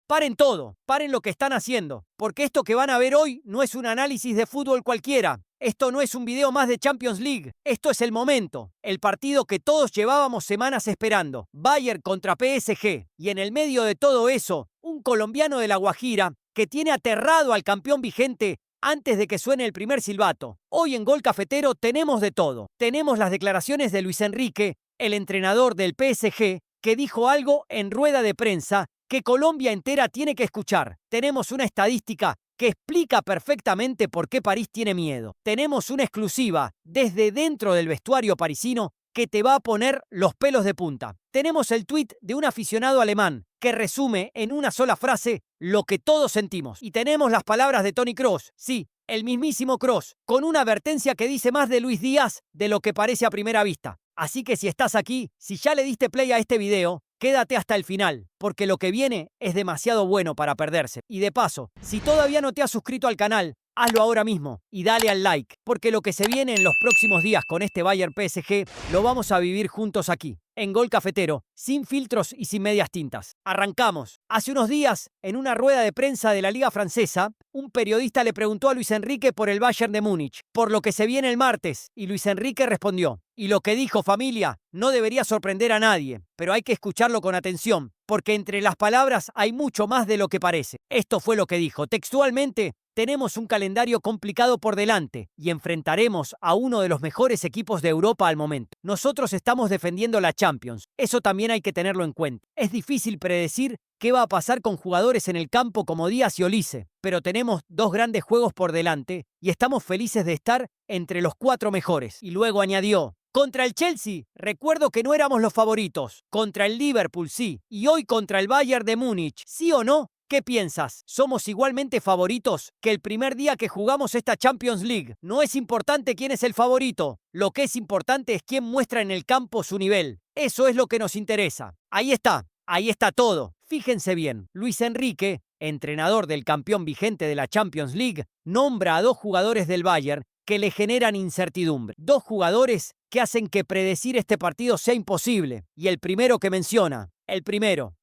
paren todo, paren lo que están haciendo, porque esto que van a ver hoy no es un análisis de fútbol cualquiera. Esto no es un video más de Champions League. Esto es el momento. El partido que todos llevábamos semanas esperando. Bayern contra PSG. Y en el medio de todo eso, un colombiano de La Guajira que tiene aterrado al campeón vigente antes de que suene el primer silbato. Hoy en Gol Cafetero tenemos de todo. Tenemos las declaraciones de Luis Enrique, el entrenador del PSG, que dijo algo en rueda de prensa que Colombia entera tiene que escuchar. Tenemos una estadística que explica perfectamente por qué París tiene miedo. Tenemos una exclusiva desde dentro del vestuario parisino que te va a poner los pelos de punta. Tenemos el tuit de un aficionado alemán que resume en una sola frase lo que todos sentimos. Y tenemos las palabras de Toni Kroos, sí, el mismísimo Kroos, con una advertencia que dice más de Luis Díaz de lo que parece a primera vista. Así que si estás aquí, si ya le diste play a este video, quédate hasta el final, porque lo que viene es demasiado bueno para perderse. Y de paso, si todavía no te has suscrito al canal, hazlo ahora mismo y dale al like, porque lo que se viene en los próximos días con este Bayern PSG lo vamos a vivir juntos aquí, en Gol Cafetero, sin filtros y sin medias tintas. Arrancamos. Hace unos días, en una rueda de prensa de la Liga Francesa, un periodista le preguntó a Luis Enrique por el Bayern de Múnich, por lo que se viene el martes, y Luis Enrique respondió. Y lo que dijo, familia, no debería sorprender a nadie, pero hay que escucharlo con atención, porque entre las palabras hay mucho más de lo que parece. Esto fue lo que dijo. Textualmente, tenemos un calendario complicado por delante y enfrentaremos a uno de los mejores equipos de Europa al momento. Nosotros estamos defendiendo la Champions. Eso también hay que tenerlo en cuenta. Es difícil predecir qué va a pasar con jugadores en el campo como Díaz y Olise, pero tenemos dos grandes juegos por delante y estamos felices de estar entre los 4 mejores. Y luego añadió: contra el Chelsea, recuerdo que no éramos los favoritos. Contra el Liverpool, sí. Y hoy contra el Bayern de Múnich, ¿sí o no? ¿Qué piensas? ¿Somos igualmente favoritos que el primer día que jugamos esta Champions League? No es importante quién es el favorito. Lo que es importante es quién muestra en el campo su nivel. Eso es lo que nos interesa. Ahí está todo. Fíjense bien, Luis Enrique, entrenador del campeón vigente de la Champions League, nombra a 2 jugadores del Bayern que le generan incertidumbre. 2 jugadores que hacen que predecir este partido sea imposible. Y el primero que menciona,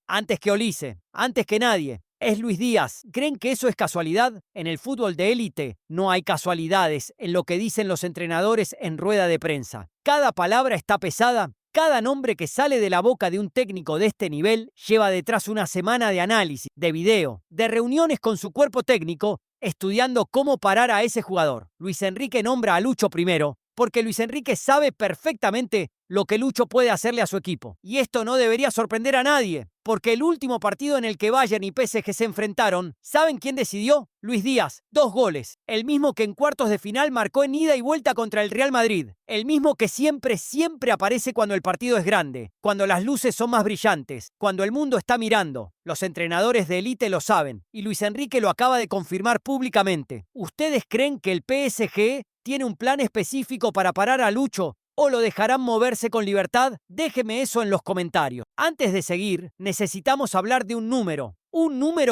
antes que Olise, antes que nadie, es Luis Díaz. ¿Creen que eso es casualidad? En el fútbol de élite no hay casualidades en lo que dicen los entrenadores en rueda de prensa. Cada palabra está pesada. Cada nombre que sale de la boca de un técnico de este nivel lleva detrás una semana de análisis, de video, de reuniones con su cuerpo técnico, estudiando cómo parar a ese jugador. Luis Enrique nombra a Lucho primero, porque Luis Enrique sabe perfectamente lo que Lucho puede hacerle a su equipo. Y esto no debería sorprender a nadie, porque el último partido en el que Bayern y PSG se enfrentaron, ¿saben quién decidió? Luis Díaz, 2 goles, el mismo que en cuartos de final marcó en ida y vuelta contra el Real Madrid, el mismo que siempre aparece cuando el partido es grande, cuando las luces son más brillantes, cuando el mundo está mirando. Los entrenadores de élite lo saben, y Luis Enrique lo acaba de confirmar públicamente. ¿Ustedes creen que el PSG tiene un plan específico para parar a Lucho o lo dejarán moverse con libertad? Déjeme eso en los comentarios. Antes de seguir, necesitamos hablar de un número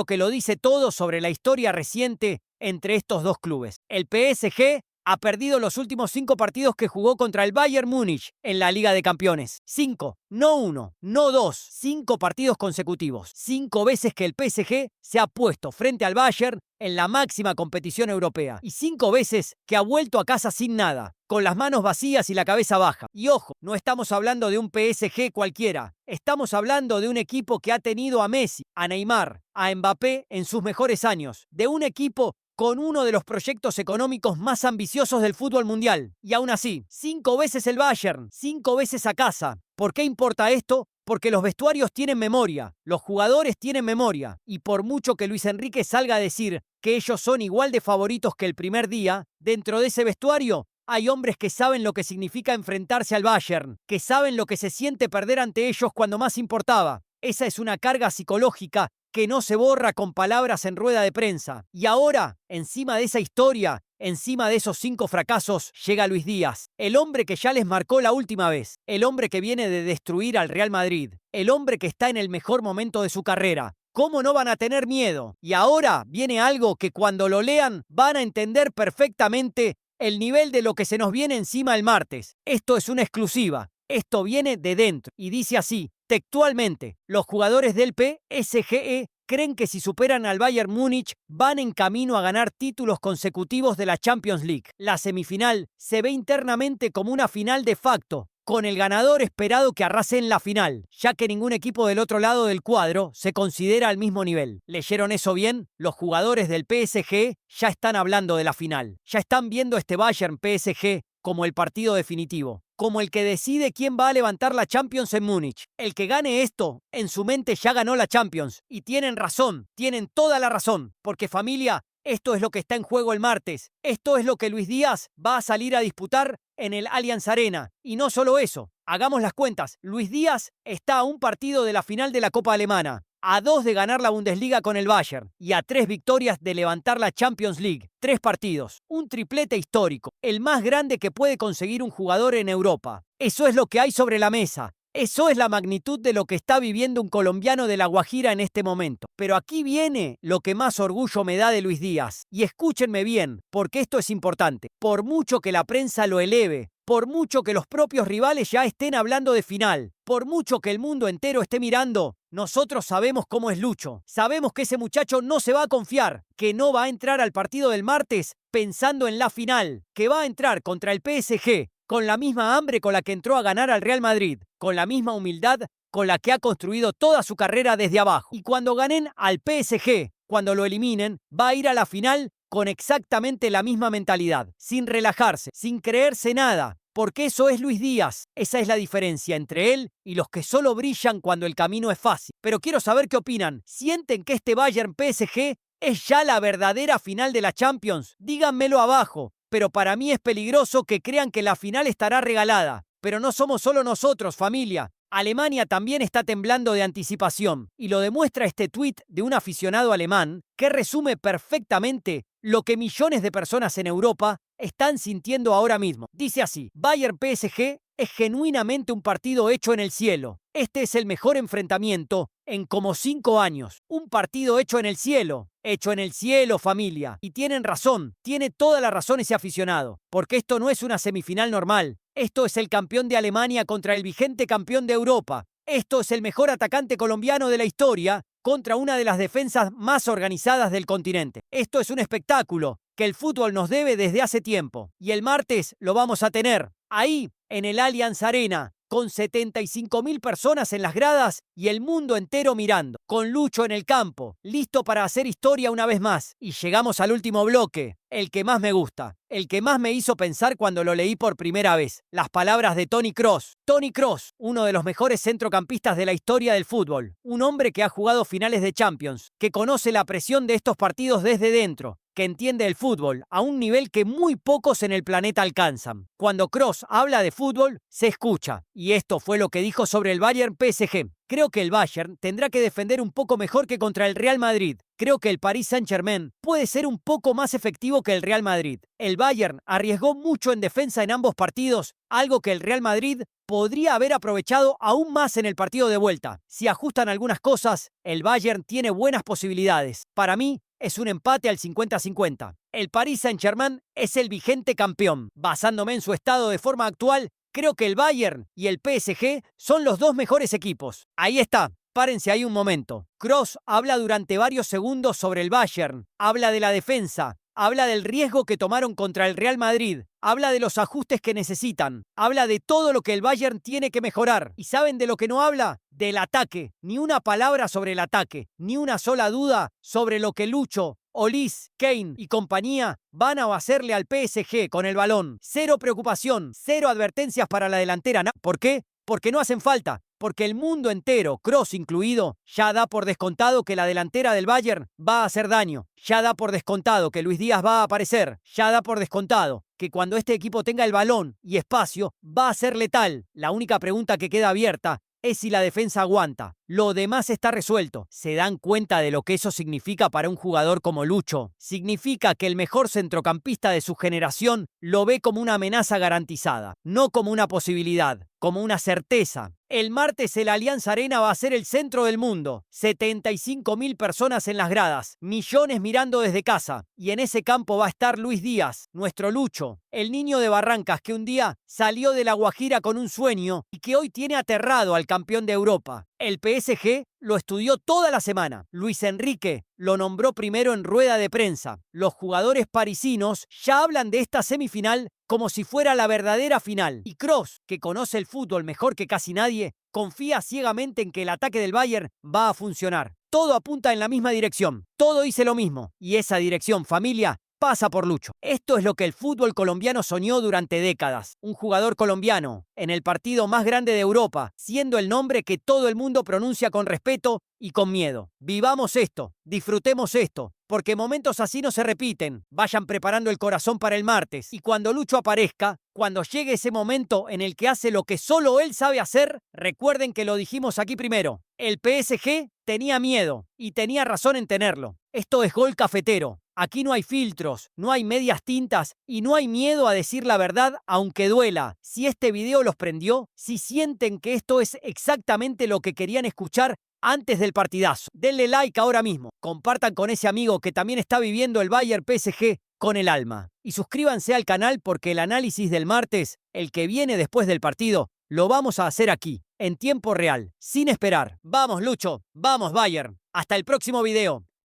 que lo dice todo sobre la historia reciente entre estos 2 clubes. El PSG ha perdido los últimos 5 partidos que jugó contra el Bayern Múnich en la Liga de Campeones. 5, no 1, no 2, 5 partidos consecutivos. 5 veces que el PSG se ha puesto frente al Bayern en la máxima competición europea. Y 5 veces que ha vuelto a casa sin nada, con las manos vacías y la cabeza baja. Y ojo, no estamos hablando de un PSG cualquiera. Estamos hablando de un equipo que ha tenido a Messi, a Neymar, a Mbappé en sus mejores años. De un equipo con uno de los proyectos económicos más ambiciosos del fútbol mundial. Y aún así, 5 veces el Bayern, 5 veces a casa. ¿Por qué importa esto? Porque los vestuarios tienen memoria, los jugadores tienen memoria, y por mucho que Luis Enrique salga a decir que ellos son igual de favoritos que el primer día, dentro de ese vestuario hay hombres que saben lo que significa enfrentarse al Bayern, que saben lo que se siente perder ante ellos cuando más importaba. Esa es una carga psicológica que no se borra con palabras en rueda de prensa. Y ahora, encima de esa historia, encima de esos 5 fracasos, llega Luis Díaz, el hombre que ya les marcó la última vez, el hombre que viene de destruir al Real Madrid, el hombre que está en el mejor momento de su carrera. ¿Cómo no van a tener miedo? Y ahora viene algo que cuando lo lean van a entender perfectamente el nivel de lo que se nos viene encima el martes. Esto es una exclusiva. Esto viene de dentro. Y dice así, textualmente, los jugadores del PSG creen que si superan al Bayern Múnich van en camino a ganar títulos consecutivos de la Champions League. La semifinal se ve internamente como una final de facto, con el ganador esperado que arrase en la final, ya que ningún equipo del otro lado del cuadro se considera al mismo nivel. ¿Leyeron eso bien? Los jugadores del PSG ya están hablando de la final. Ya están viendo este Bayern PSG como el partido definitivo, como el que decide quién va a levantar la Champions en Múnich. El que gane esto, en su mente ya ganó la Champions. Y tienen razón, tienen toda la razón, porque familia, esto es lo que está en juego el martes. Esto es lo que Luis Díaz va a salir a disputar en el Allianz Arena. Y no solo eso, hagamos las cuentas. Luis Díaz está a un partido de la final de la Copa Alemana, a 2 de ganar la Bundesliga con el Bayern y a 3 victorias de levantar la Champions League. 3 partidos, un triplete histórico, el más grande que puede conseguir un jugador en Europa. Eso es lo que hay sobre la mesa. Eso es la magnitud de lo que está viviendo un colombiano de La Guajira en este momento. Pero aquí viene lo que más orgullo me da de Luis Díaz. Y escúchenme bien, porque esto es importante. Por mucho que la prensa lo eleve, por mucho que los propios rivales ya estén hablando de final, por mucho que el mundo entero esté mirando, nosotros sabemos cómo es Lucho. Sabemos que ese muchacho no se va a confiar, que no va a entrar al partido del martes pensando en la final, que va a entrar contra el PSG con la misma hambre con la que entró a ganar al Real Madrid, con la misma humildad con la que ha construido toda su carrera desde abajo. Y cuando ganen al PSG, cuando lo eliminen, va a ir a la final con exactamente la misma mentalidad, sin relajarse, sin creerse nada, porque eso es Luis Díaz. Esa es la diferencia entre él y los que solo brillan cuando el camino es fácil. Pero quiero saber qué opinan. ¿Sienten que este Bayern PSG es ya la verdadera final de la Champions? Díganmelo abajo. Pero para mí es peligroso que crean que la final estará regalada. Pero no somos solo nosotros, familia. Alemania también está temblando de anticipación, y lo demuestra este tuit de un aficionado alemán que resume perfectamente lo que millones de personas en Europa están sintiendo ahora mismo. Dice así: Bayern PSG es genuinamente un partido hecho en el cielo. Este es el mejor enfrentamiento en como 5 años. Un partido hecho en el cielo. Hecho en el cielo, familia. Y tienen razón, tiene toda la razón ese aficionado, porque esto no es una semifinal normal. Esto es el campeón de Alemania contra el vigente campeón de Europa. Esto es el mejor atacante colombiano de la historia contra una de las defensas más organizadas del continente. Esto es un espectáculo que el fútbol nos debe desde hace tiempo. Y el martes lo vamos a tener ahí, en el Allianz Arena, con 75.000 personas en las gradas y el mundo entero mirando, con Lucho en el campo, listo para hacer historia una vez más. Y llegamos al último bloque, el que más me gusta, el que más me hizo pensar cuando lo leí por primera vez. Las palabras de Toni Kroos. Toni Kroos, uno de los mejores centrocampistas de la historia del fútbol. Un hombre que ha jugado finales de Champions, que conoce la presión de estos partidos desde dentro, que entiende el fútbol a un nivel que muy pocos en el planeta alcanzan. Cuando Kroos habla de fútbol, se escucha. Y esto fue lo que dijo sobre el Bayern PSG. Creo que el Bayern tendrá que defender un poco mejor que contra el Real Madrid. Creo que el Paris Saint-Germain puede ser un poco más efectivo que el Real Madrid. El Bayern arriesgó mucho en defensa en ambos partidos, algo que el Real Madrid podría haber aprovechado aún más en el partido de vuelta. Si ajustan algunas cosas, el Bayern tiene buenas posibilidades. Para mí, es un empate al 50-50. El Paris Saint-Germain es el vigente campeón. Basándome en su estado de forma actual, creo que el Bayern y el PSG son los dos mejores equipos. Ahí está. Párense ahí un momento. Kroos habla durante varios segundos sobre el Bayern. Habla de la defensa. Habla del riesgo que tomaron contra el Real Madrid. Habla de los ajustes que necesitan. Habla de todo lo que el Bayern tiene que mejorar. ¿Y saben de lo que no habla? Del ataque. Ni una palabra sobre el ataque. Ni una sola duda sobre lo que Lucho, Olise, Kane y compañía van a hacerle al PSG con el balón. Cero preocupación, cero advertencias para la delantera. ¿Por qué? Porque no hacen falta. Porque el mundo entero, Kroos incluido, ya da por descontado que la delantera del Bayern va a hacer daño. Ya da por descontado que Luis Díaz va a aparecer. Ya da por descontado que cuando este equipo tenga el balón y espacio, va a ser letal. La única pregunta que queda abierta es si la defensa aguanta. Lo demás está resuelto. ¿Se dan cuenta de lo que eso significa para un jugador como Lucho? Significa que el mejor centrocampista de su generación lo ve como una amenaza garantizada, no como una posibilidad, como una certeza. El martes el Allianz Arena va a ser el centro del mundo. 75.000 personas en las gradas, millones mirando desde casa. Y en ese campo va a estar Luis Díaz, nuestro Lucho, el niño de Barrancas que un día salió de La Guajira con un sueño y que hoy tiene aterrado al campeón de Europa. El PSG lo estudió toda la semana. Luis Enrique lo nombró primero en rueda de prensa. Los jugadores parisinos ya hablan de esta semifinal como si fuera la verdadera final. Y Kroos, que conoce el fútbol mejor que casi nadie, confía ciegamente en que el ataque del Bayern va a funcionar. Todo apunta en la misma dirección. Todo dice lo mismo. Y esa dirección, familia, pasa por Lucho. Esto es lo que el fútbol colombiano soñó durante décadas. Un jugador colombiano en el partido más grande de Europa, siendo el nombre que todo el mundo pronuncia con respeto y con miedo. Vivamos esto, disfrutemos esto, porque momentos así no se repiten. Vayan preparando el corazón para el martes. Y cuando Lucho aparezca, cuando llegue ese momento en el que hace lo que solo él sabe hacer, recuerden que lo dijimos aquí primero. El PSG tenía miedo y tenía razón en tenerlo. Esto es Gol Cafetero. Aquí no hay filtros, no hay medias tintas y no hay miedo a decir la verdad aunque duela. Si este video los prendió, si sienten que esto es exactamente lo que querían escuchar antes del partidazo, denle like ahora mismo. Compartan con ese amigo que también está viviendo el Bayern PSG con el alma. Y suscríbanse al canal porque el análisis del martes, el que viene después del partido, lo vamos a hacer aquí, en tiempo real, sin esperar. Vamos Lucho, vamos Bayern. Hasta el próximo video.